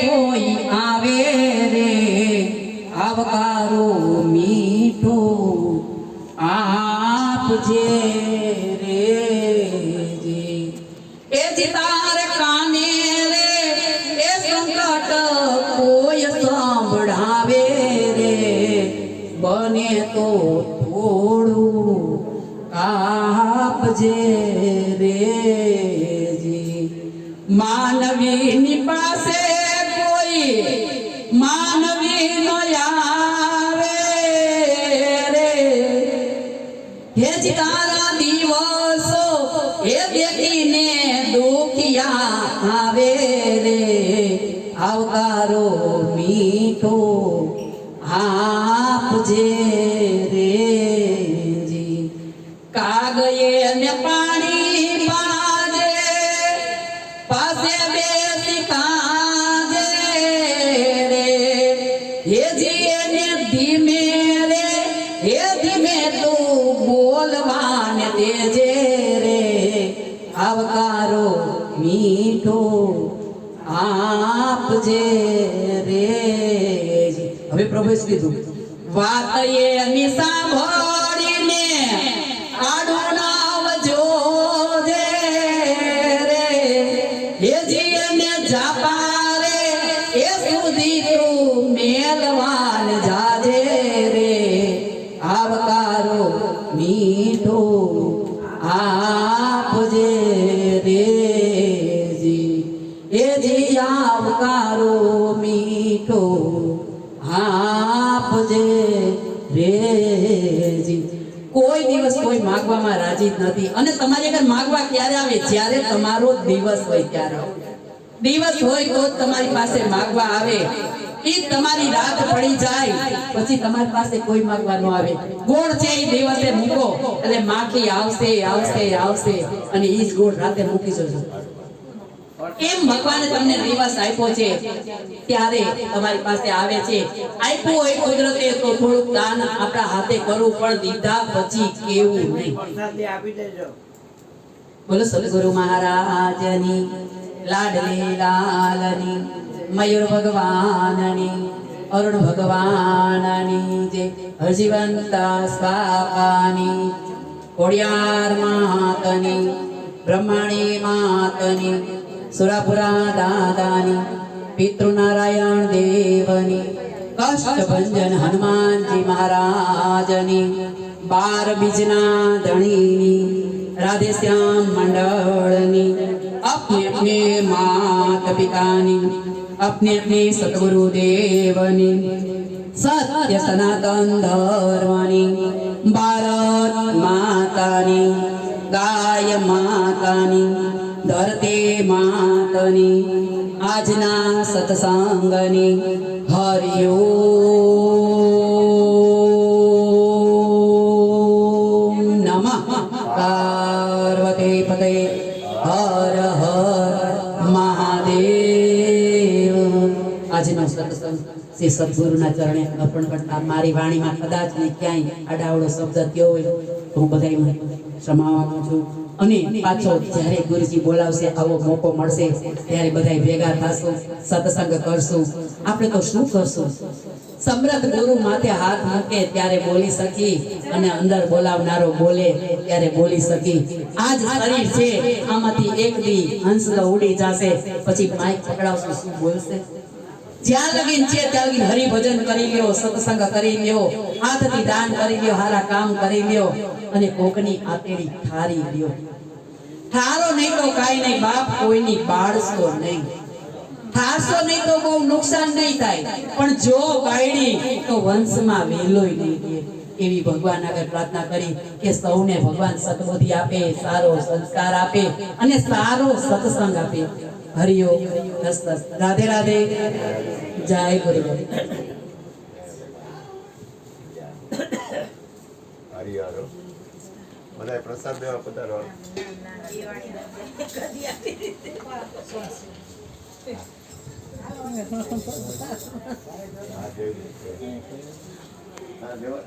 કોઈ આવે રે આવકારો મીઠો આપજે રે જી એ જીતાર કાને રે એ સંકટ કોઈ સંભળાવે રે બને તો થોડું આપજે રે જી માનવીની પાસે કોઈ માનવી નો આવે રે હે જી તારા દિવસો એ દેખીને દુખિયા આવે રે આવકારો મીઠો આપજે રે જી કાગયે ને પાણી પાજે પાસે બેસી કાજે રે હે જી એને ધીમે રે હે ધીમે તું બોલવાને દેજે રે આવકારો મીઠો આપજે રે હવે પ્રભુએ કીધું વાત એની સાંભળીને આડું નાવજો રે હે જી એને જાપા રે એ સુધી તું મેલવાન જાજે રે આવકારો મીઠો આપજે રે જી એ જી આવકારો મીઠો આપજે રે જી કોઈ દિવસ કોઈ માંગવામાં રાજી જ નથી અને તમારી આગળ માંગવા ક્યારે આવે જ્યારે તમારો દિવસ હોય ત્યારે દિવસ હોય તો તમારી પાસે માંગવા આવે ઈ તમારી રાત પડી જાય પછી તમારી પાસે કોઈ માંગવા ન આવે ગોળ છે ઈ દિવસે મૂકો એટલે માખી આવશે આવશે આવશે અને ઈ જ ગોળ રાતે મૂકી જજો એમ ભગવાને તમને દિવસ આપ્યો છે ત્યારે તમારી પાસે આવે છે આપ્યો હોય કુદરતે તો થોડુંક દાન આપણા હાથે કરવું પણ દીધા પછી કેવું નહીં આપી દેજો બોલો સદગુરુ મહારાજની લાડલી લાલની મયુર ભગવાનની અરુણ ભગવાનની જે હરજીવંતા સ્વાપાની કોડિયાર માતની બ્રહ્મણી માતની સુરાપુરા દાદાની પિતૃનારાયણ દેવની કષ્ટભંજન હનુમાનજી મહારાજની 12 બીજના ધણીની રાધેશ્યામ મંડળની अपने अपने माता पितानी अपने अपने सतगुरु देवनी सत्य सनातन धर्मनी भारत मातानी गाय मातानी धरती मातानी आजना सत्संगनी हरिओम नमः पार्वती पते हर हर महादेव આજનો સત્સંગ શ્રી સદગુરુના ચરણે અર્પણ કરતા મારી વાણીમાં કદાચ ને ક્યાંય આડાવડો શબ્દ થયો હોય તો હું બધાને ક્ષમા માંગુ છું અને પાછો જ્યારે ગુરુજી બોલાવશે આવો મોકો મળશે ત્યારે બધાય ભેગા થાશું સત્સંગ કરશું આપણે તો શું કરશું સમૃદ્ધ ગુરુ માથે હાથ મૂકે ત્યારે બોલી શકી અને અંદર બોલાવનારો બોલે ત્યારે બોલી શકી આજ શરીર છે આમાંથી એક દી હંસલો ઉડી જશે પછી માઈક પકડાવશું શું બોલશે જ્યાં લગીન છે ત્યાં લગીન હરિભજન કરી લ્યો સત્સંગ કરી લ્યો હાથથી દાન કરી લ્યો હારા કામ કરી લ્યો અને કોકની આતેડી ઠારી લ્યો ઠારો નહીં તો કાઈ નહીં બાપ કોઈની બાળશો નહીં ઠારશો નહીં તો બહુ નુકસાન નહીં થાય પણ જો બાયડી તો વંશમાં વેલોય નહીં દે એવી ભગવાન આગળ પ્રાર્થના કરી કે સૌને ભગવાન સદબુદ્ધિ આપે સારો સંસ્કાર આપે અને સારો સત્સંગ આપે હરિઓ રાધે રાધે જય ગુરુદેવ હરિહરો બધા પ્રસાદ દેવા પધારો હા દેવા